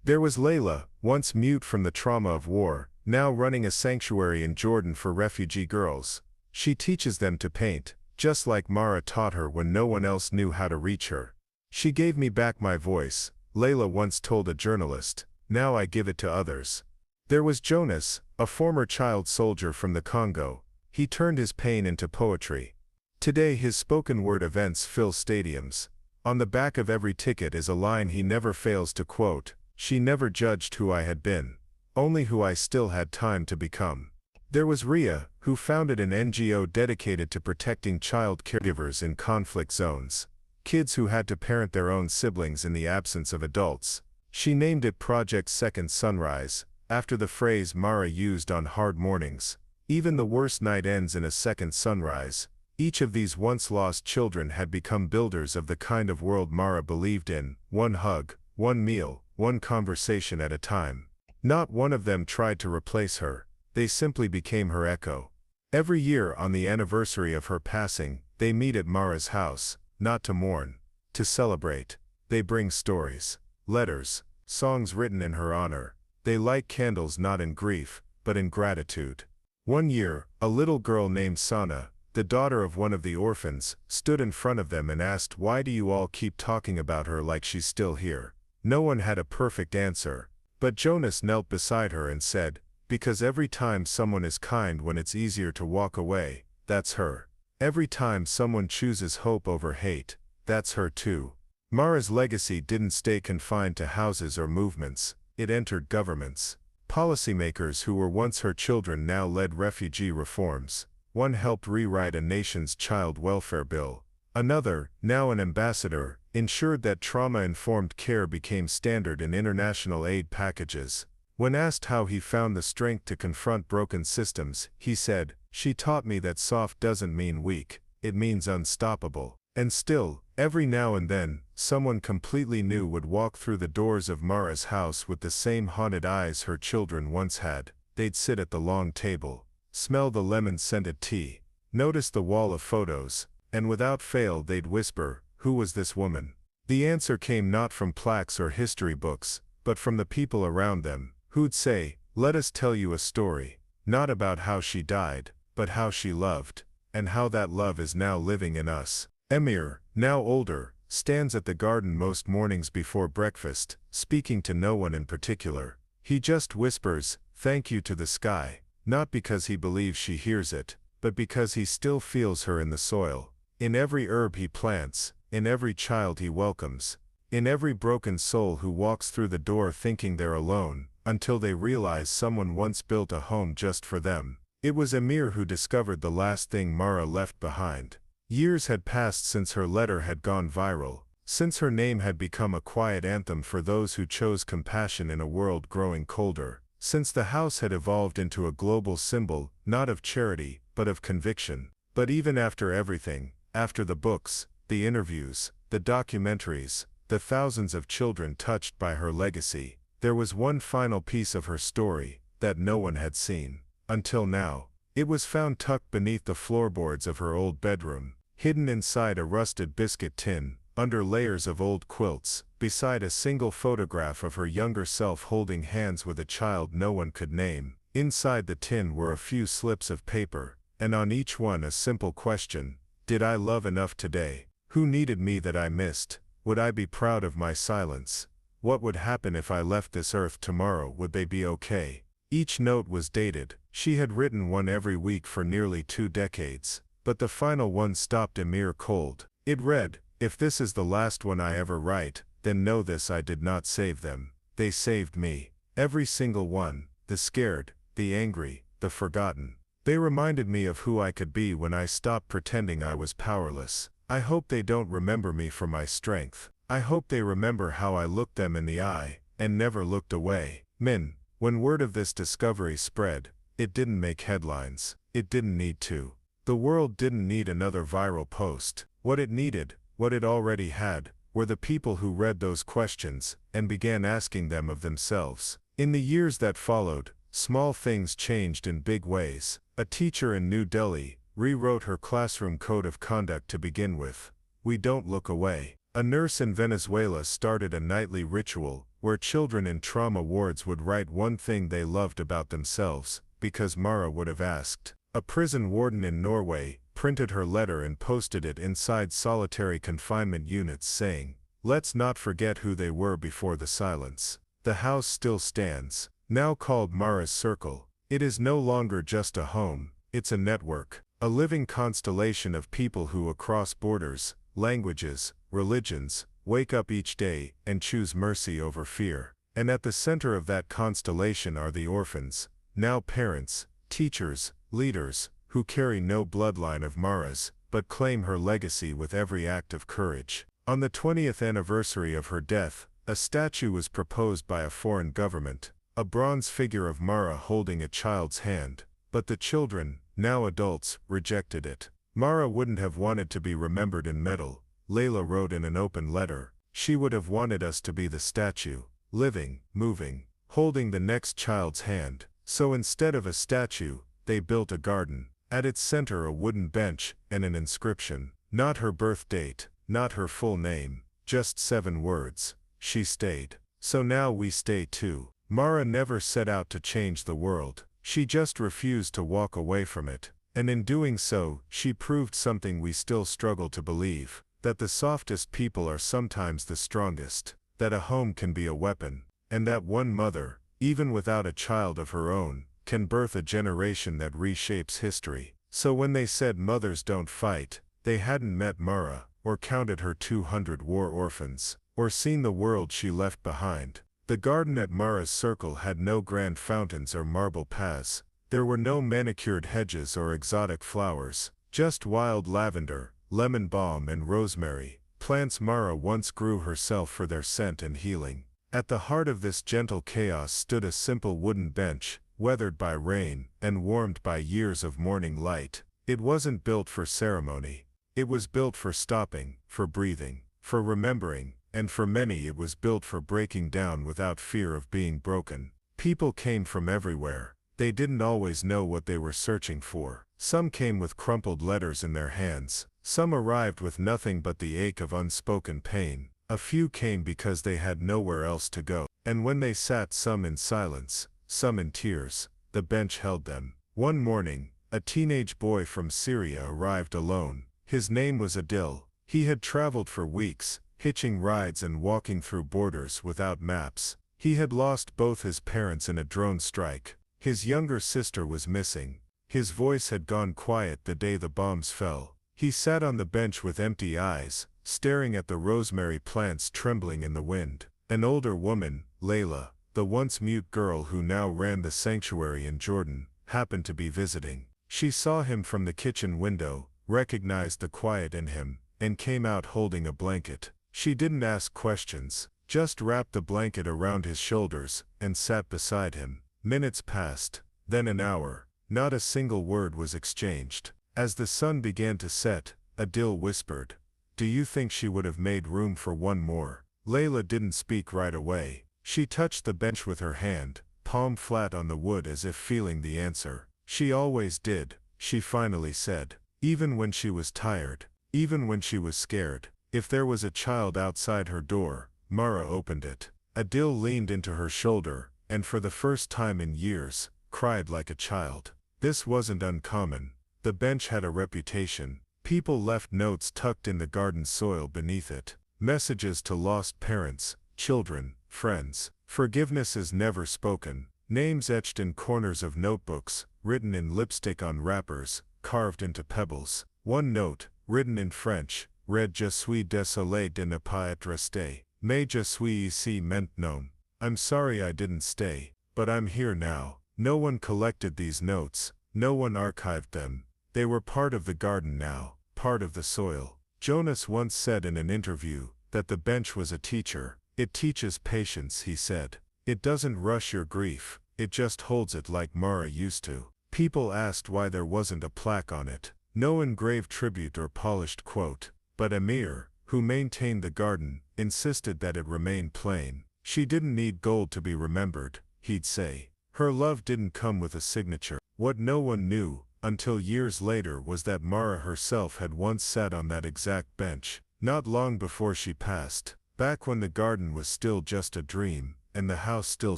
There was Layla, once mute from the trauma of war, now running a sanctuary in Jordan for refugee girls. She teaches them to paint, just like Mara taught her when no one else knew how to reach her. She gave me back my voice, Layla once told a journalist, now I give it to others. There was Jonas, a former child soldier from the Congo. He turned his pain into poetry. Today his spoken word events fill stadiums. On the back of every ticket is a line he never fails to quote, "She never judged who I had been, only who I still had time to become." There was Ria, who founded an NGO dedicated to protecting child caregivers in conflict zones, kids who had to parent their own siblings in the absence of adults. She named it Project Second Sunrise, after the phrase Mara used on hard mornings. Even the worst night ends in a second sunrise. Each of these once lost children had become builders of the kind of world Mara believed in, one hug, one meal, one conversation at a time. Not one of them tried to replace her, they simply became her echo. Every year on the anniversary of her passing, they meet at Mara's house, not to mourn, to celebrate. They bring stories, letters, songs written in her honor. They light candles not in grief, but in gratitude. One year, a little girl named Sana, the daughter of one of the orphans, stood in front of them and asked, "Why do you all keep talking about her like she's still here?" No one had a perfect answer, but Jonas knelt beside her and said, "Because every time someone is kind when it's easier to walk away, that's her. Every time someone chooses hope over hate, that's her too." Mara's legacy didn't stay confined to houses or movements, it entered governments. Policymakers who were once her children now led refugee reforms. One helped rewrite a nation's child welfare bill. Another, now an ambassador, ensured that trauma-informed care became standard in international aid packages. When asked how he found the strength to confront broken systems, he said, "She taught me that soft doesn't mean weak, it means unstoppable." And still, every now and then, someone completely new would walk through the doors of Mara's house with the same haunted eyes her children once had. They'd sit at the long table, smell the lemon-scented tea, notice the wall of photos, and without fail they'd whisper, "Who was this woman?" The answer came not from plaques or history books, but from the people around them, who'd say, "Let us tell you a story, not about how she died, but how she loved, and how that love is now living in us." Emir, now older, stands at the garden most mornings before breakfast, speaking to no one in particular. He just whispers, "Thank you," to the sky, not because he believes she hears it, but because he still feels her in the soil, in every herb he plants, in every child he welcomes, in every broken soul who walks through the door thinking they're alone, until they realize someone once built a home just for them. It was Amir who discovered the last thing Mara left behind. Years had passed since her letter had gone viral, since her name had become a quiet anthem for those who chose compassion in a world growing colder, since the house had evolved into a global symbol, not of charity, but of conviction. But even after everything, after the books, the interviews, the documentaries, the thousands of children touched by her legacy, there was one final piece of her story that no one had seen. Until now. It was found tucked beneath the floorboards of her old bedroom, hidden inside a rusted biscuit tin, under layers of old quilts, beside a single photograph of her younger self holding hands with a child no one could name. Inside the tin were a few slips of paper, and on each one a simple question: did I love enough today? Who needed me that I missed? Would I be proud of my silence? What would happen if I left this earth tomorrow? Would they be okay? Each note was dated. She had written one every week for nearly 2 decades, but the final one stopped Amir cold. It read, "If this is the last one I ever write, then know this: I did not save them. They saved me. Every single one, the scared, the angry, the forgotten. They reminded me of who I could be when I stopped pretending I was powerless. I hope they don't remember me for my strength. I hope they remember how I looked them in the eye, and never looked away." Min. When word of this discovery spread, it didn't make headlines. It didn't need to. The world didn't need another viral post. What it needed, what it already had, were the people who read those questions and began asking them of themselves. In the years that followed, small things changed in big ways. A teacher in New Delhi rewrote her classroom code of conduct to begin with. We don't look away. A nurse in Venezuela started a nightly ritual where children in trauma wards would write one thing they loved about themselves, because Mara would have asked. A prison warden in Norway printed her letter and posted it inside solitary confinement units saying, "Let's not forget who they were before the silence." The house still stands, now called Mara's Circle. It is no longer just a home, it's a network, a living constellation of people who across borders, languages, religions, wake up each day and choose mercy over fear. And at the center of that constellation are the orphans, now parents, teachers, leaders, who carry no bloodline of Mara's, but claim her legacy with every act of courage. On the 20th anniversary of her death, a statue was proposed by a foreign government, a bronze figure of Mara holding a child's hand, but the children, now adults, rejected it. Mara wouldn't have wanted to be remembered in metal, Layla wrote in an open letter. She would have wanted us to be the statue, living, moving, holding the next child's hand. So instead of a statue, they built a garden. At its center a wooden bench and an inscription. Not her birth date, not her full name, just 7 words. She stayed. So now we stay too. Mara never set out to change the world. She just refused to walk away from it. And in doing so, she proved something we still struggle to believe. That the softest people are sometimes the strongest. That a home can be a weapon. And that one mother, even without a child of her own, can birth a generation that reshapes history. So when they said mothers don't fight, they hadn't met Mara, or counted her 200 war orphans, or seen the world she left behind. The garden at Mara's Circle had no grand fountains or marble paths. There were no manicured hedges or exotic flowers, just wild lavender, lemon balm and rosemary, plants Mara once grew herself for their scent and healing. At the heart of this gentle chaos stood a simple wooden bench, weathered by rain and warmed by years of morning light. It wasn't built for ceremony. It was built for stopping, for breathing, for remembering, and for many it was built for breaking down without fear of being broken. People came from everywhere. They didn't always know what they were searching for. Some came with crumpled letters in their hands. Some arrived with nothing but the ache of unspoken pain. A few came because they had nowhere else to go. And when they sat, some in silence, some in tears, the bench held them. One morning, a teenage boy from Syria arrived alone. His name was Adil. He had traveled for weeks, hitching rides and walking through borders without maps. He had lost both his parents in a drone strike. His younger sister was missing. His voice had gone quiet the day the bombs fell. He sat on the bench with empty eyes, staring at the rosemary plants trembling in the wind. An older woman, Layla, the once mute girl who now ran the sanctuary in Jordan, happened to be visiting. She saw him from the kitchen window, recognized the quiet in him, and came out holding a blanket. She didn't ask questions, just wrapped the blanket around his shoulders, and sat beside him. Minutes passed, then an hour. Not a single word was exchanged. As the sun began to set, Adil whispered, "Do you think she would have made room for one more?" Layla didn't speak right away. She touched the bench with her hand, palm flat on the wood as if feeling the answer. "She always did," she finally said. Even when she was tired, even when she was scared. If there was a child outside her door, Mara opened it. Adil leaned into her shoulder, and for the first time in years, cried like a child. This wasn't uncommon. The bench had a reputation. People left notes tucked in the garden soil beneath it. Messages to lost parents, children, friends. Forgivenesses never spoken. Names etched in corners of notebooks, written in lipstick on wrappers, carved into pebbles. One note, written in French, read "Je suis désolé de ne pas être resté. Mais je suis ici maintenant." I'm sorry I didn't stay, but I'm here now. No one collected these notes. No one archived them. They were part of the garden now, part of the soil. Jonas once said in an interview that the bench was a teacher. It teaches patience, he said. It doesn't rush your grief, it just holds it like Mara used to. People asked why there wasn't a plaque on it. No engraved tribute or polished quote. But Amir, who maintained the garden, insisted that it remain plain. She didn't need gold to be remembered, he'd say. Her love didn't come with a signature. What no one knew, until years later, was that Mara herself had once sat on that exact bench, not long before she passed, back when the garden was still just a dream, and the house still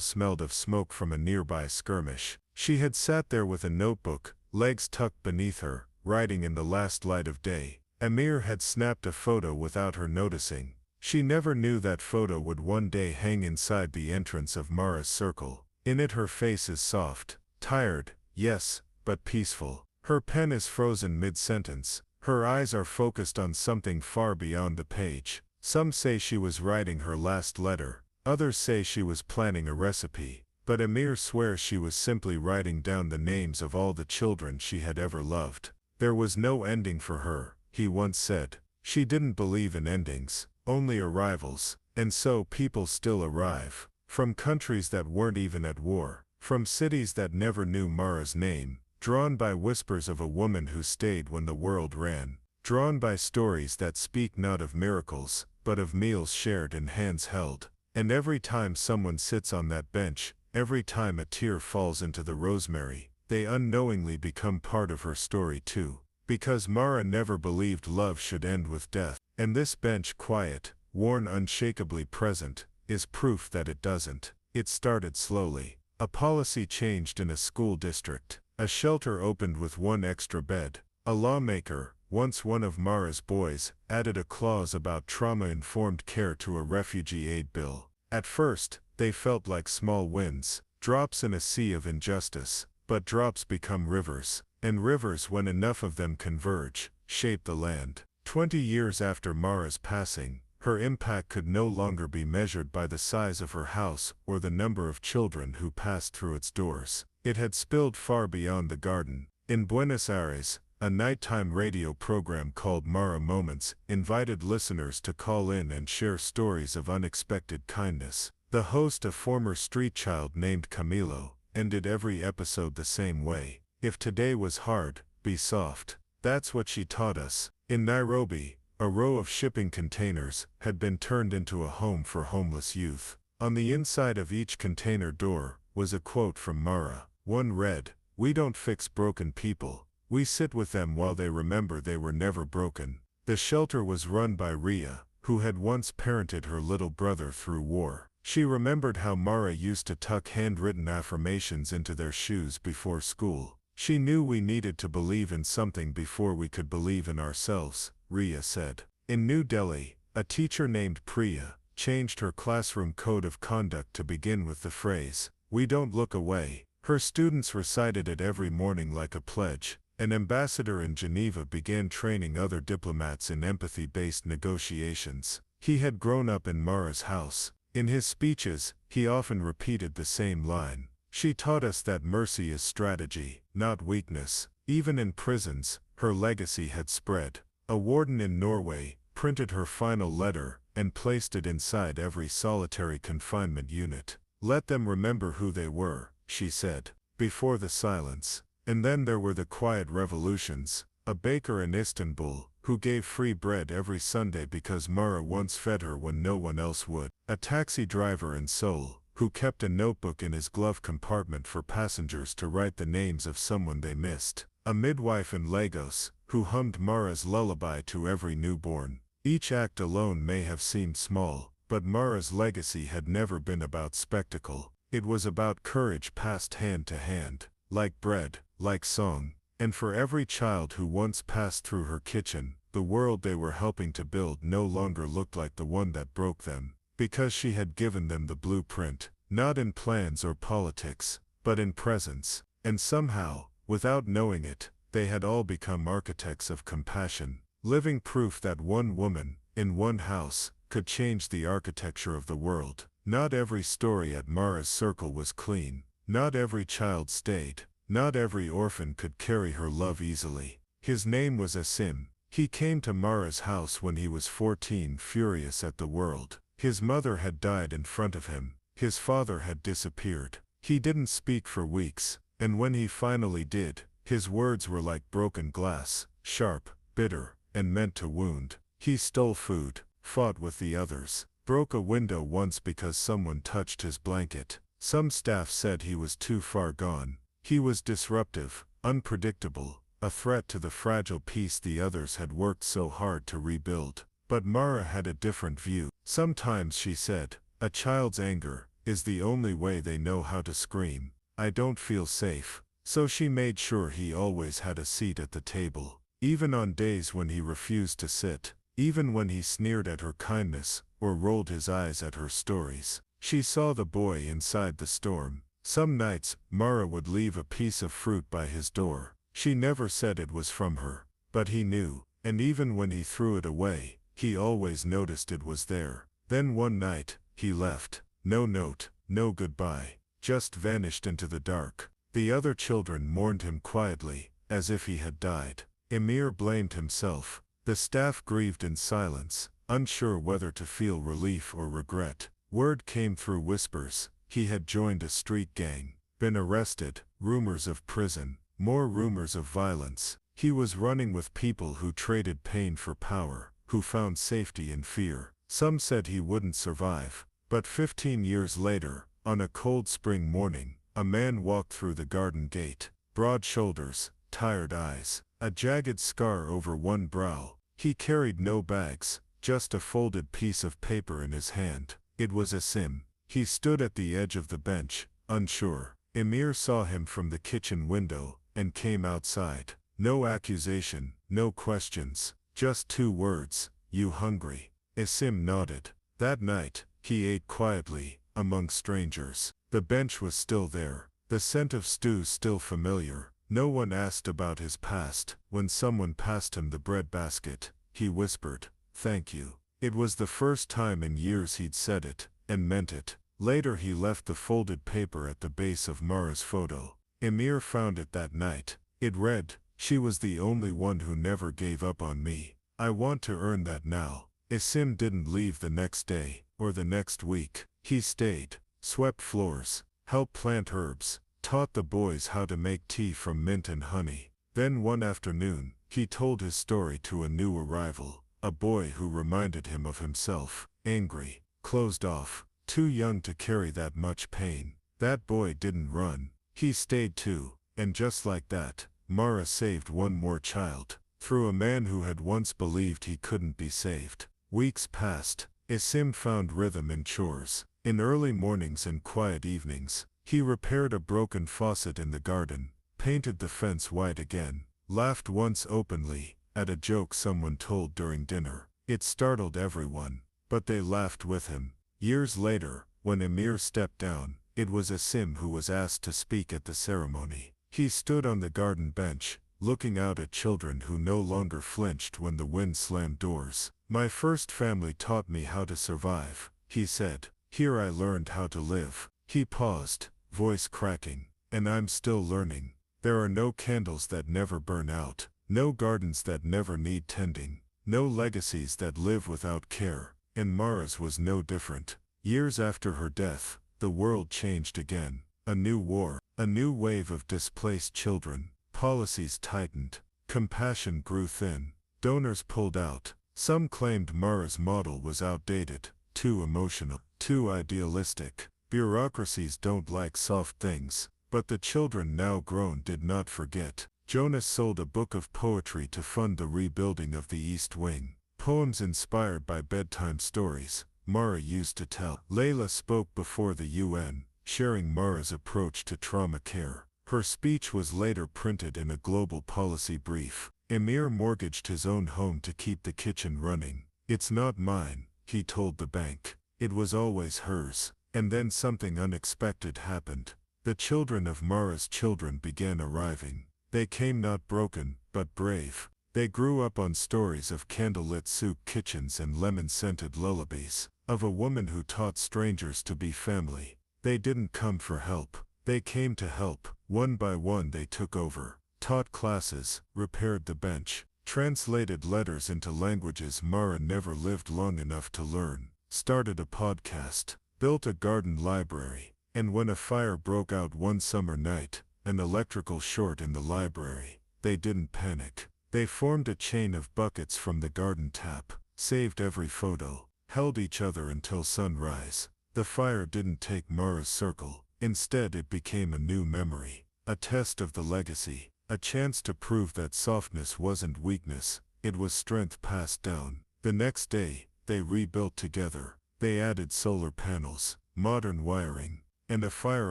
smelled of smoke from a nearby skirmish. She had sat there with a notebook, legs tucked beneath her, writing in the last light of day. Amir had snapped a photo without her noticing. She never knew that photo would one day hang inside the entrance of Mara's circle. In it her face is soft, tired, yes, but peaceful. Her pen is frozen mid-sentence. Her eyes are focused on something far beyond the page. Some say she was writing her last letter. Others say she was planning a recipe. But Amir swears she was simply writing down the names of all the children she had ever loved. There was no ending for her, he once said. She didn't believe in endings, only arrivals. And so people still arrive. From countries that weren't even at war. From cities that never knew Mara's name. Drawn by whispers of a woman who stayed when the world ran. Drawn by stories that speak not of miracles, but of meals shared and hands held. And every time someone sits on that bench, every time a tear falls into the rosemary, they unknowingly become part of her story too. Because Mara never believed love should end with death. And this bench, quiet, worn, unshakably present, is proof that it doesn't. It started slowly. A policy changed in a school district. A shelter opened with one extra bed. A lawmaker, once one of Mara's boys, added a clause about trauma-informed care to a refugee aid bill. At first, they felt like small wins, drops in a sea of injustice. But drops become rivers, and rivers, when enough of them converge, shape the land. 20 years after Mara's passing, her impact could no longer be measured by the size of her house or the number of children who passed through its doors. It had spilled far beyond the garden. In Buenos Aires, a nighttime radio program called Mara Moments invited listeners to call in and share stories of unexpected kindness. The host, a former street child named Camilo, ended every episode the same way. If today was hard, be soft. That's what she taught us. In Nairobi, a row of shipping containers had been turned into a home for homeless youth. On the inside of each container door was a quote from Mara. One read, "We don't fix broken people. We sit with them while they remember they were never broken." The shelter was run by Ria, who had once parented her little brother through war. She remembered how Mara used to tuck handwritten affirmations into their shoes before school. She knew we needed to believe in something before we could believe in ourselves, Ria said. In New Delhi, a teacher named Priya changed her classroom code of conduct to begin with the phrase, "We don't look away." Her students recited it every morning like a pledge. An ambassador in Geneva began training other diplomats in empathy-based negotiations. He had grown up in Mara's house. In his speeches, he often repeated the same line. She taught us that mercy is strategy, not weakness. Even in prisons, her legacy had spread. A warden in Norway printed her final letter and placed it inside every solitary confinement unit. Let them remember who they were, she said, before the silence. And then there were the quiet revolutions. A baker in Istanbul, who gave free bread every Sunday because Mara once fed her when no one else would. A taxi driver in Seoul, who kept a notebook in his glove compartment for passengers to write the names of someone they missed. A midwife in Lagos, who hummed Mara's lullaby to every newborn. Each act alone may have seemed small, but Mara's legacy had never been about spectacle. It was about courage passed hand to hand, like bread, like song. And for every child who once passed through her kitchen, the world they were helping to build no longer looked like the one that broke them, because she had given them the blueprint, not in plans or politics, but in presence. And somehow, without knowing it, they had all become architects of compassion, living proof that one woman, in one house, could change the architecture of the world. Not every story at Mara's circle was clean. Not every child stayed. Not every orphan could carry her love easily. His name was Asim. He came to Mara's house when he was 14, furious at the world. His mother had died in front of him. His father had disappeared. He didn't speak for weeks, and when he finally did, his words were like broken glass, sharp, bitter, and meant to wound. He stole food, fought with the others, broke a window once because someone touched his blanket. Some staff said he was too far gone. He was disruptive, unpredictable, a threat to the fragile peace the others had worked so hard to rebuild. But Mara had a different view. Sometimes, she said, a child's anger is the only way they know how to scream. I don't feel safe. So she made sure he always had a seat at the table, even on days when he refused to sit, even when he sneered at her kindness or rolled his eyes at her stories. She saw the boy inside the storm. Some nights, Mara would leave a piece of fruit by his door. She never said it was from her, but he knew, and even when he threw it away, he always noticed it was there. Then one night, he left. No note, no goodbye, just vanished into the dark. The other children mourned him quietly, as if he had died. Emir blamed himself. The staff grieved in silence, unsure whether to feel relief or regret. Word came through whispers. He had joined a street gang, been arrested, rumors of prison, more rumors of violence. He was running with people who traded pain for power, who found safety in fear. Some said he wouldn't survive. But 15 years later, on a cold spring morning, a man walked through the garden gate. Broad shoulders, tired eyes, a jagged scar over one brow. He carried no bags, just a folded piece of paper in his hand. It was Asim. He stood at the edge of the bench, unsure. Emir saw him from the kitchen window, and came outside. No accusation, no questions, just 2 words, "You hungry?" Asim nodded. That night, he ate quietly, among strangers. The bench was still there, the scent of stew still familiar. No one asked about his past. When someone passed him the bread basket, he whispered, "Thank you." It was the first time in years he'd said it, and meant it. Later he left the folded paper at the base of Mara's photo. Emir found it that night. It read, "She was the only one who never gave up on me. I want to earn that now." Asim didn't leave the next day, or the next week. He stayed, swept floors, helped plant herbs, taught the boys how to make tea from mint and honey. Then one afternoon, he told his story to a new arrival, a boy who reminded him of himself, angry, closed off, too young to carry that much pain. That boy didn't run. He stayed too, and just like that, Mara saved one more child, through a man who had once believed he couldn't be saved. Weeks passed. Asim found rhythm in chores. In early mornings and quiet evenings, he repaired a broken faucet in the garden, painted the fence white again, laughed once openly at a joke someone told during dinner. It startled everyone, but they laughed with him. Years later, when Emir stepped down, it was Asim who was asked to speak at the ceremony. He stood on the garden bench, looking out at children who no longer flinched when the wind slammed doors. "My first family taught me how to survive," he said. "Here I learned how to live." He paused, voice cracking. And I'm still learning. There are no candles that never burn out, no gardens that never need tending, no legacies that live without care, and Mara's was no different. Years after her death, the world changed again. A new war, a new wave of displaced children, policies tightened, compassion grew thin, donors pulled out. Some claimed Mara's model was outdated, too emotional, too idealistic. Bureaucracies don't like soft things. But the children now grown did not forget. Jonas sold a book of poetry to fund the rebuilding of the East Wing. Poems inspired by bedtime stories Mara used to tell. Layla spoke before the UN, sharing Mara's approach to trauma care. Her speech was later printed in a global policy brief. Emir mortgaged his own home to keep the kitchen running. "It's not mine," he told the bank. "It was always hers." And then something unexpected happened. The children of Mara's children began arriving. They came not broken, but brave. They grew up on stories of candlelit soup kitchens and lemon-scented lullabies, of a woman who taught strangers to be family. They didn't come for help. They came to help. One by one they took over, taught classes, repaired the bench, translated letters into languages Mara never lived long enough to learn, started a podcast, built a garden library. And when a fire broke out one summer night, an electrical short in the library, they didn't panic. They formed a chain of buckets from the garden tap, saved every photo, held each other until sunrise. The fire didn't take Mara's circle. Instead it became a new memory, a test of the legacy, a chance to prove that softness wasn't weakness, it was strength passed down. The next day, they rebuilt together. They added solar panels, modern wiring, and a fire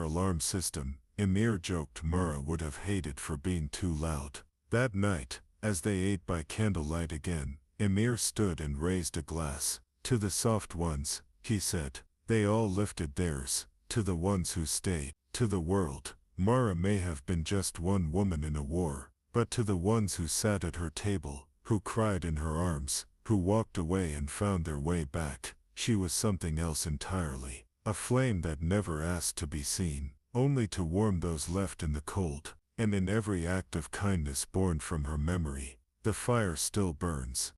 alarm system. Emir joked Mara would have hated for being too loud. That night, as they ate by candlelight again, Emir stood and raised a glass. "To the soft ones," he said. They all lifted theirs. "To the ones who stayed, to the world." Mara may have been just one woman in a war, but to the ones who sat at her table, who cried in her arms, who walked away and found their way back, she was something else entirely. A flame that never asked to be seen, only to warm those left in the cold. And in every act of kindness born from her memory, the fire still burns.